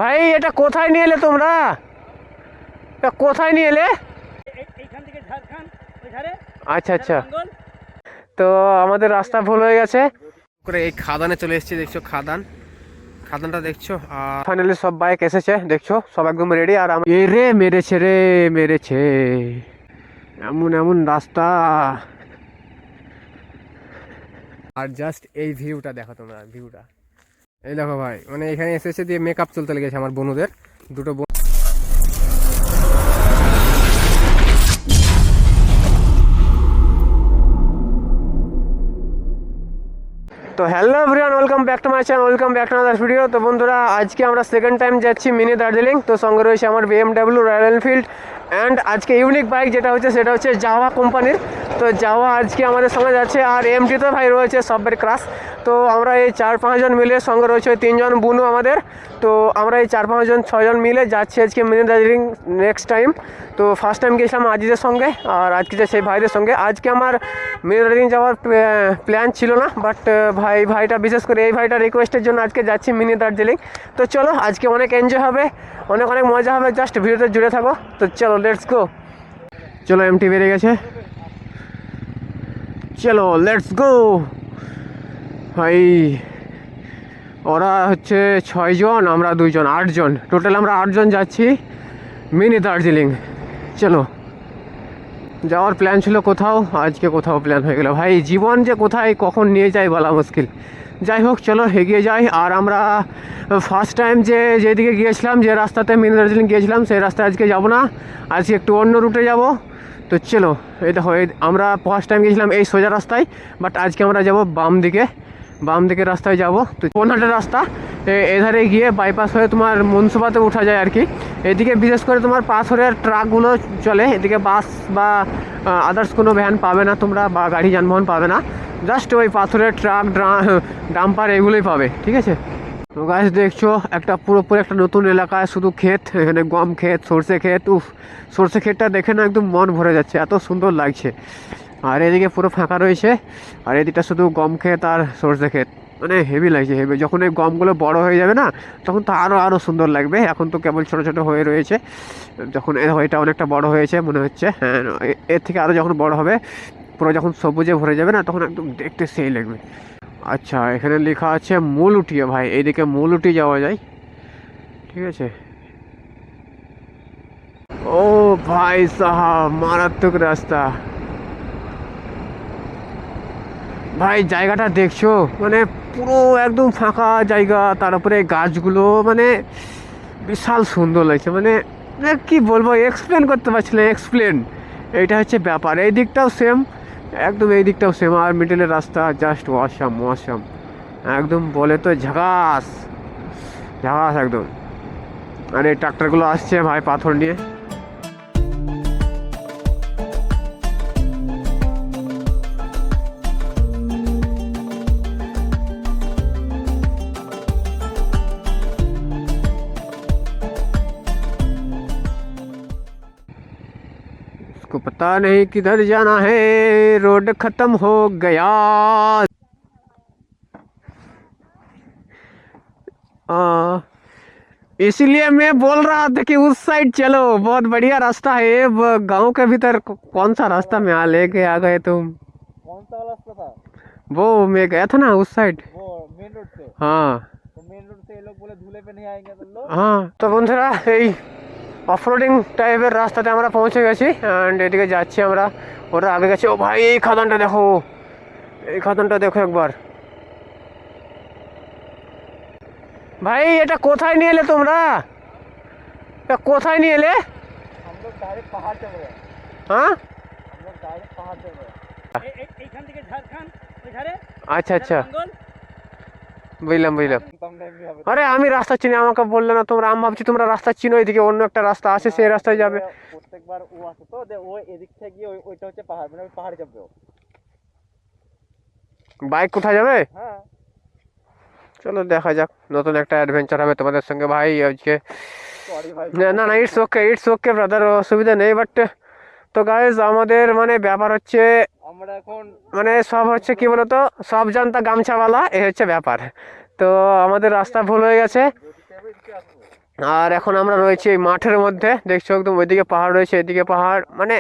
ভাই এটা কোথায় নিয়ে এলে তোমরা? এটা কোথায় নিয়ে এলে? আচ্ছা আচ্ছা, তো আমাদের রাস্তা ভুল হয়ে গেছে করে এই খাদানে চলে এসেছি। দেখছো খাদানটা দেখছো। আর ফাইনালি সব বাইক এসেছে, দেখছো সব একদম রেডি। আর এ রে মেরেছে এমন এমন রাস্তা। আর জাস্ট এই ভিউটা দেখো তোমরা, ভিউটা এই দেখো ভাই। মানে এখানে এসেছে দিয়ে মেকআপ চলতে লেগেছে আমার বনুদের, দুটো বোন। তো hello everyone, welcome back to my channel, welcome back to another video. তো বন্ধুরা আজকে আমরা সেকেন্ড টাইম যাচ্ছি মিনি দার্জিলিং। তো সঙ্গে রয়েছে আমার BMW রয়্যাল এনফিল্ড অ্যান্ড আজকে ইউনিক বাইক যেটা হচ্ছে সেটা হচ্ছে জাভা কোম্পানির। তো জাভা আজকে আমাদের সঙ্গে যাচ্ছে। আর এমটি তো ভাই রয়েছে সবের ক্রাশ। তো আমরা এই 4-5 জন মিলে, সঙ্গে রয়েছে 3 জন বুনু আমাদের। তো আমরা এই 4-5 জন 6 জন মিলে যাচ্ছি আজকে মিনি দার্জিলিং নেক্সট টাইম। তো ফার্স্ট টাইম গিয়েছিলাম আজিজের সঙ্গে, আর আজকে যে সেই ভাইদের সঙ্গে। আজকে আমার মিনি দার্জিলিং যাওয়ার প্ল্যান ছিল না, বাট ভাইটা বিশেষ করে এই ভাইটা রিকোয়েস্টের জন্য আজকে যাচ্ছি মিনি দার্জিলিং। তো চলো আজকে অনেক এনজয় হবে, অনেক মজা হবে, জাস্ট ভিডিওতে জুড়ে থাকো। তো চলো লেটস গো। চলো এমটি বেরিয়ে গেছে, চলো লেটস গো। ভাই ওরা হচ্ছে 6 জন, আমরা 2 জন, 8 জন টোটাল। আমরা 8 জন যাচ্ছি মিনি দার্জিলিং। চলো, যাওয়ার প্ল্যান ছিল কোথাও, আজকে কোথাও প্ল্যান হয়ে গেল। ভাই জীবন যে কোথায় কখন নিয়ে যায় বলা মুশকিল। যাই হোক চলো এগিয়ে যাই। আর আমরা ফার্স্ট টাইম যেদিকে গিয়েছিলাম, যে রাস্তাতে মিনি দার্জিলিং গিয়েছিলাম, সেই রাস্তায় আজকে যাব না, আজকে একটু অন্য রুটে যাব। তো চলো, এই দেখো আমরা ফার্স্ট টাইম গিয়েছিলাম এই সোজা রাস্তায়, বাট আজকে আমরা যাব বাম দিকে রাস্তায় যাব। তো কোনহাটের রাস্তা, এধারে গিয়ে বাইপাস হয়ে তোমার মনসুবাতে ওঠা যায় আর কি। এদিকে বিশেষ করে তোমার পাথরের ট্রাকগুলো চলে, এদিকে বাস বা আদার্স কোনো ভ্যান পাবে না তোমরা, বা গাড়ি যানবাহন পাবে না। জাস্ট ওই পাথরের ট্রাক, ডাম্পার এগুলোই পাবে, ঠিক আছে। তো গাছ দেখছো একটা পুরোপুরি একটা নতুন এলাকায়, শুধু ক্ষেত, এখানে গম ক্ষেত, সর্ষে ক্ষেত। সর্ষে ক্ষেতটা দেখে না একদম মন ভরে যাচ্ছে, এত সুন্দর লাগছে। আর এদিকে পুরো ফাঁকা রয়েছে, আর এদিকটা শুধু গম ক্ষেত আর সর্ষে ক্ষেত। মানে হেভি লাগছে, হেভি। যখন এই গমগুলো বড় হয়ে যাবে না, তখন তো আরও সুন্দর লাগবে। এখন তো কেবল ছোটো ছোটো হয়ে রয়েছে, যখন এটা অনেকটা বড় হয়েছে মনে হচ্ছে। হ্যাঁ, এর থেকে আরও যখন বড় হবে, পুরো যখন সবুজে ভরে যাবে না, তখন একদম দেখতে সেই লাগবে। আচ্ছা, এখানে লেখা আছে মূলউটিয়া। ভাই এইদিকে মূলউটি যাওয়া যায়, ঠিক আছে। ও ভাই সাহাব, মারাত্মক রাস্তা ভাই। জায়গাটা দেখছো, মানে পুরো একদম ফাঁকা জায়গা, তার উপরে গাছগুলো, মানে বিশাল সুন্দর লাগছে। মানে কি বলবো, এক্সপ্লেন করতে পারছি না, এইটা হচ্ছে ব্যাপার। এই দিকটাও সেম, একদম এই দিকটাও সেম। আর মিডলের রাস্তা জাস্ট ওয়াসাম একদম, বলে তো ঝাকাস একদম। আর এই ট্রাক্টরগুলো আসছে ভাই পাথর নিয়ে। उसको पता नहीं किधर जाना है, रोड खत्म हो गया। इसीलिए मैं बोल रहा था कि उस साइड चलो, बहुत बढ़िया रास्ता है ये। गांव के भीतर कौन सा रास्ता में लेके आ गए तुम? कौन सा वाला रास्ता था? वो मैं गया था ना उस साइड, वो मेन रोड से। हाँ। तो मेन रोड से ये लोग बोले धूले पे नहीं आएंगे तुम लोग। हाँ, তো বন্ধুরা এই অফরোডিং টাইপের রাস্তাতে আমরা পৌঁছে গেছি, অ্যান্ড এদিকে যাচ্ছি আমরা। ওরা আগে গেছে। ও ভাই এই খাদানটা দেখো, এই খাদানটা দেখো একবার। ভাই এটা কোথায় নিয়ে এলে তোমরা? এটা কোথায় নিয়ে এলে? हम लोग डायरेक्ट पहाड़ चल रहे हैं। হ্যাঁ, हम लोग डायरेक्ट पहाड़ चल रहे हैं। এইখান থেকে ঝাড়খণ্ড ওইধারে। আচ্ছা আচ্ছা, বুঝলাম। तुमने भी হবে। আরে আমি রাস্তা চিনি, আমাকে বললে না তোমরা। আমি ভাবছি তোমরা রাস্তা চিনো, এদিকে অন্য একটা রাস্তা আছে, সেই রাস্তায় যাবে। প্রত্যেকবার ও আসে তো, ও এদিক থেকে গিয়ে ওইটা হচ্ছে পাহাড়, মানে ওই পাহাড়ে যাবে ও। বাইক কোথায় যাবে? হ্যাঁ চলো দেখা যাক, নতুন একটা অ্যাডভেঞ্চার হবে তোমাদের সঙ্গে ভাই আজকে। সরি ভাই। না ইটস ওকে ব্রাদার, অসুবিধা নেই। বাট তো গাইজ আমাদের মানে ব্যাপার হচ্ছে, আমরা এখন মানে সব হচ্ছে কি বলতো, সব জানতা গামছাওয়ালা, এই হচ্ছে ব্যাপার। তো আমাদের রাস্তা ভুল হয়ে গেছে। আর এখন আমরা রয়েছি এই মাঠের মধ্যে, দেখছো একদম ওইদিকে পাহাড় রয়েছে, এদিকে পাহাড়, মানে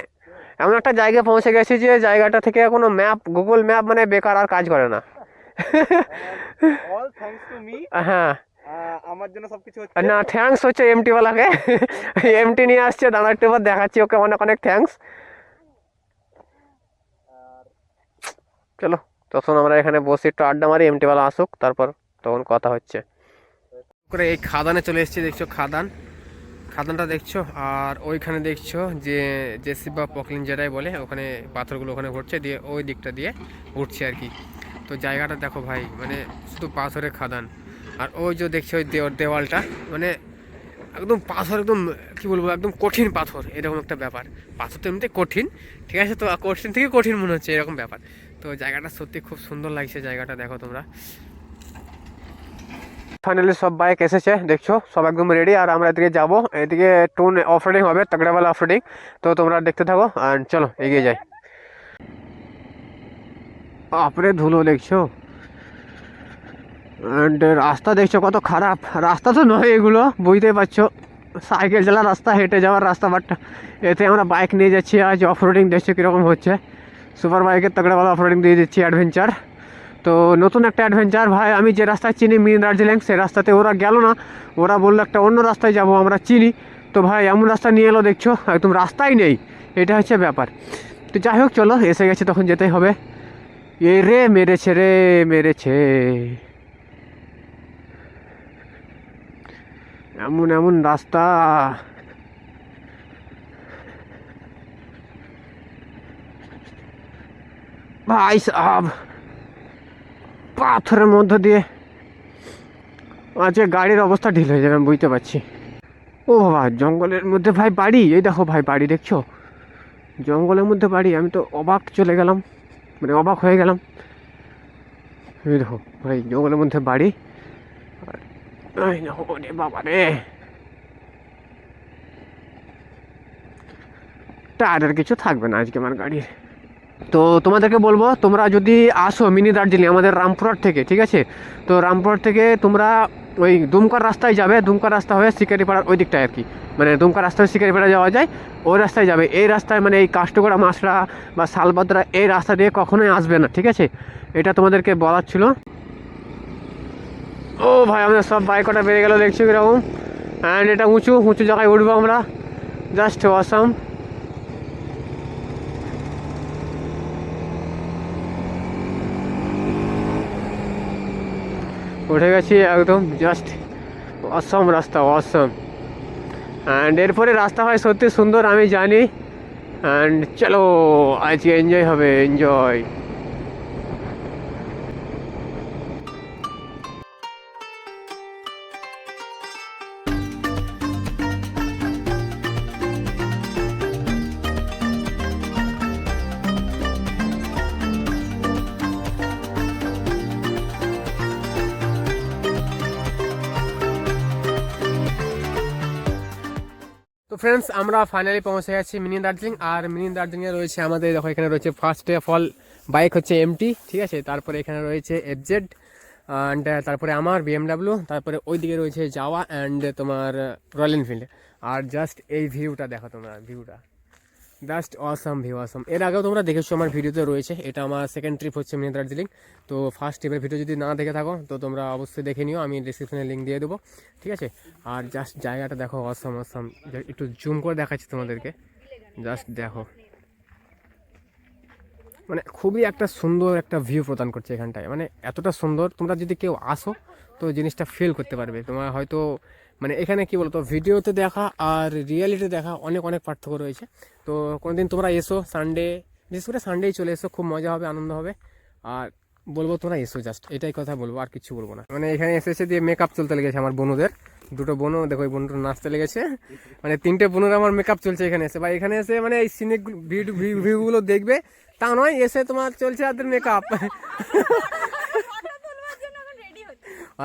এমন একটা জায়গায় পৌঁছে গেছি যে জায়গাটা থেকে কোনো ম্যাপ, গুগল ম্যাপ মানে বেকার আর কাজ করে না। All thanks to me. হ্যাঁ, আমার জন্য সবকিছু হচ্ছে। না থ্যাঙ্কস হচ্ছে এমটি ওয়ালাকে, এমটি নিয়ে আসছে, দাঁড়া একটু এবার দেখাচ্ছি ওকে, অনেক অনেক থ্যাঙ্কস। চলো তখন আমরা এখানে বসে একটু আড্ডা মারি, এমটি ওয়ালা আসুক, তারপর তখন কথা হচ্ছে। করে এই খাদানে চলে এসেছি, দেখছো খাদানটা দেখছো, আর ওইখানে দেখছো যে জেসিবি বা পকলিন যেটাই বলে, ওখানে পাথরগুলো ওখানে ঘুরছে, দিয়ে ওই দিকটা দিয়ে উঠছে আর কি। তো জায়গাটা দেখো ভাই, মানে শুধু পাথরের খাদান। আর ওই যে দেখছো ওই দেওয়ালটা, মানে একদম পাথর, একদম কি বলবো, একদম কঠিন পাথর, এরকম একটা ব্যাপার। পাথর তো এমনিতে কঠিন, ঠিক আছে, তো কঠিন থেকে কঠিন মনে হচ্ছে এরকম ব্যাপার। তো জায়গাটা সত্যি খুব সুন্দর লাগছে, জায়গাটা দেখো তোমরা। ফাইনালি সব বাইক এসেছে, দেখছো সব একদম রেডি, আর আমরা এদিকে যাবো, এদিকে টুন অফরোডিং হবে, তগড়াওয়ালা অফরোডিং। তো তোমরা দেখতে থাকো, আর চলো এগিয়ে যাই। আপরে ধুলো দেখছো, অ্যান্ড রাস্তা দেখছো কত খারাপ, রাস্তা তো নয় এগুলো, বুঝতেই পারছো, সাইকেল চালার রাস্তা, হেঁটে যাওয়ার রাস্তা, বাট এতে আমরা বাইক নিয়ে যাচ্ছি আজ অফরোডিং, দেখছো কীরকম হচ্ছে। সুপার বাইকের তগড়াওয়ালা অফরোডিং দিয়ে দিচ্ছি, অ্যাডভেঞ্চার। তো নতুন একটা অ্যাডভেঞ্চার ভাই, আমি যে রাস্তায় চিনি মিনি দার্জিলিং, সে রাস্তাতে ওরা গেল না, ওরা বললো একটা অন্য রাস্তায় যাব, আমরা চিনি। তো ভাই এমন রাস্তা নিয়ে এলো, দেখছো একদম রাস্তাই নেই, এটা হচ্ছে ব্যাপার। তো যাই হোক চলো, এসে গেছে তখন যেতেই হবে। এ রে মেরেছে, রে মেরেছে, এমন এমন রাস্তা। ভাই সাহাব, পাথরের মধ্য দিয়ে আজকে গাড়ির অবস্থা ঢিল হয়ে যাবে, আমি বুঝতে পারছি। ও বাবা, জঙ্গলের মধ্যে ভাই বাড়ি, এই দেখো ভাই বাড়ি দেখছো, জঙ্গলের মধ্যে বাড়ি, আমি তো অবাক চলে গেলাম, মানে অবাক হয়ে গেলাম। এই দেখো ভাই জঙ্গলের মধ্যে বাড়ি, এই দেখো রে বাবা রে, টায়ারের কিছু থাকবে না আজকে আমার গাড়ির। তো তোমাদেরকে বলবো, তোমরা যদি আসো মিনি দার্জিলিং আমাদের রামপুরহাট থেকে, ঠিক আছে, তো রামপুরহাট থেকে তোমরা ওই দুমকার রাস্তায় যাবে, দুমকার রাস্তা হয়ে শিকারিপাড়ার ওই দিকটায় আর কি, মানে দুমকার রাস্তা হয়ে শিকারিপাড়া যাওয়া যায়, ওই রাস্তায় যাবে। এই রাস্তায় মানে এই কাষ্টগড়া, মাসরা বা শালবাদরা, এই রাস্তা দিয়ে কখনোই আসবে না, ঠিক আছে, এটা তোমাদেরকে বলার ছিল। ও ভাই আমাদের সব বাইক কটা বেড়ে গেলো, দেখছি কীরকম, অ্যান্ড এটা উঁচু উঁচু জায়গায় উঠবো আমরা, জাস্ট অসাম। উঠে গেছি একদম, জাস্ট অসম রাস্তা, অসম। অ্যান্ড এরপরে রাস্তা হয় সত্যি সুন্দর, আমি জানি। অ্যান্ড চলো আজকে এনজয় হবে, এনজয়। তো ফ্রেন্ডস, আমরা ফাইনালি পৌঁছে গেছি মিনি দার্জিলিং। আর মিনি দার্জিলিংয়ে রয়েছে আমাদের, দেখো এখানে রয়েছে ফার্স্ট অফ অল বাইক হচ্ছে এমটি, ঠিক আছে, তারপরে এখানে রয়েছে এফজেড, অ্যান্ড তারপরে আমার বিএমডাব্লিউ, তারপরে ওইদিকে রয়েছে যাওয়া, অ্যান্ড তোমার রয়্যাল এনফিল্ড। আর জাস্ট এই ভিউটা দেখো তোমরা, ভিউটা জাস্ট অসাম, ভিউ অসাম। এর আগেও তোমরা দেখেছো আমার ভিডিওতে রয়েছে, এটা আমার সেকেন্ড ট্রিপ হচ্ছে মিনি দার্জিলিং। তো ফার্স্ট ট্রিপের ভিডিও যদি না দেখে থাকো তো তোমরা অবশ্যই দেখে নিও, আমি ডিসক্রিপশনে লিঙ্ক দিয়ে দেবো, ঠিক আছে। আর জাস্ট জায়গাটা দেখো, অসাম অসাম, একটু জুম করে দেখাচ্ছি তোমাদেরকে, জাস্ট দেখো, মানে খুবই একটা সুন্দর একটা ভিউ প্রদান করছে এখানটায়, মানে এতটা সুন্দর, তোমরা যদি কেউ আসো তো জিনিসটা ফিল করতে পারবে। তোমার হয়তো মানে এখানে কি বলতো, ভিডিওতে দেখা আর রিয়েলিটি দেখা অনেক অনেক পার্থক্য রয়েছে। তো কোনোদিন তোমরা এসো, সানডে, বিশেষ করে সানডেই চলে এসো, খুব মজা হবে, আনন্দ হবে। আর বলবো তোমরা এসো, জাস্ট এটাই কথা বলবো, আর কিছু বলবো না। মানে এখানে এসেছে দিয়ে মেকআপ চলতে লেগেছে আমার বোনদের, দুটো বোনও দেখো, ওই বোনটা নাচতে লেগেছে, মানে তিনটে বোনের আমার মেকআপ চলছে এখানে এসে, বা এখানে এসে মানে এই সিনিক ভিউগুলো দেখবে তা নয়, এসে তোমার চলছে তাদের মেকআপ।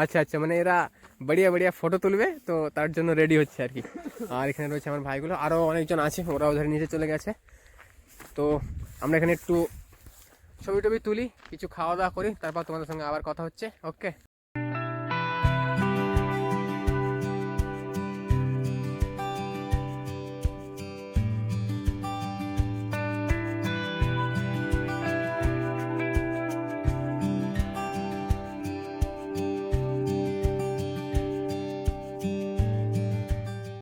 আচ্ছা আচ্ছা, মানে এরা বড়িয়া বড়িয়া ফটো তুলবে, তো তার জন্য রেডি হচ্ছে আর কি। আর এখানে রয়েছে আমার ভাইগুলো, আরও অনেকজন আছে, ওরাও ধরে নিচে চলে গেছে। তো আমরা এখানে একটু ছবি টবি তুলি, কিছু খাওয়া দাওয়া করি, তারপর তোমাদের সঙ্গে আবার কথা হচ্ছে, ওকে।